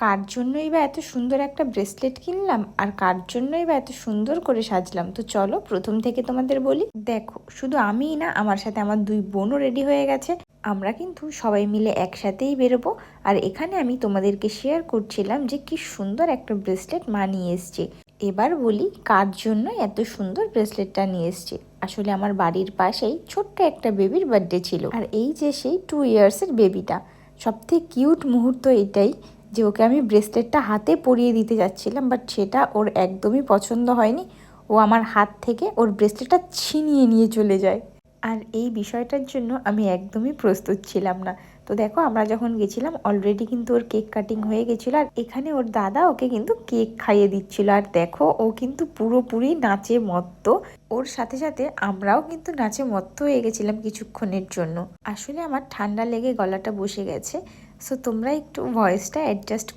কার জন্যই বা এত সুন্দর একটা ব্রেসলেট কিনলাম আর কার জন্যই বা এত সুন্দর করে সাজলাম। তো চলো প্রথম থেকে তোমাদের বলি। দেখো, শুধু আমিই না, আমার সাথে আমার দুই বোনও রেডি হয়ে গেছে। আমরা কিন্তু সবাই মিলে একসাথেই বেরোবো। আর এখানে আমি তোমাদেরকে শেয়ার করছিলাম যে কি সুন্দর একটা ব্রেসলেট মা নিয়ে এসছে। এবার বলি কার জন্য এত সুন্দর ব্রেসলেটটা নিয়ে এসছে। আসলে আমার বাড়ির পাশেই ছোট্ট একটা বেবির বার্থডে ছিল, আর এই যে সেই 2 ইয়ার্সের বেবিটা, সবথেকে কিউট মুহূর্ত এটাই যে ওকে আমি ব্রেসলেটটা হাতে পরিয়ে দিতে যাচ্ছিলাম, বাট সেটা ওর একদমই পছন্দ হয়নি। ও আমার হাত থেকে ওর ব্রেসলেটটা ছিনিয়ে নিয়ে চলে যায়। আর এই বিষয়টার জন্য আমি একদমই প্রস্তুত ছিলাম না। তো দেখো, আমরা যখন গেছিলাম অলরেডি কিন্তু ওর কেক কাটিং হয়ে গেছিলো, আর এখানে ওর দাদা ওকে কিন্তু কেক খাইয়ে দিচ্ছিল। আর দেখো, ও কিন্তু পুরোপুরি নাচে মত্ত। ওর সাথে সাথে আমরাও কিন্তু নাচে মত্ত হয়ে গেছিলাম কিছুক্ষণের জন্য। আসলে আমার ঠান্ডা লেগে গলাটা বসে গেছে, সো তোমরা একটু ভয়েসটা অ্যাডজাস্ট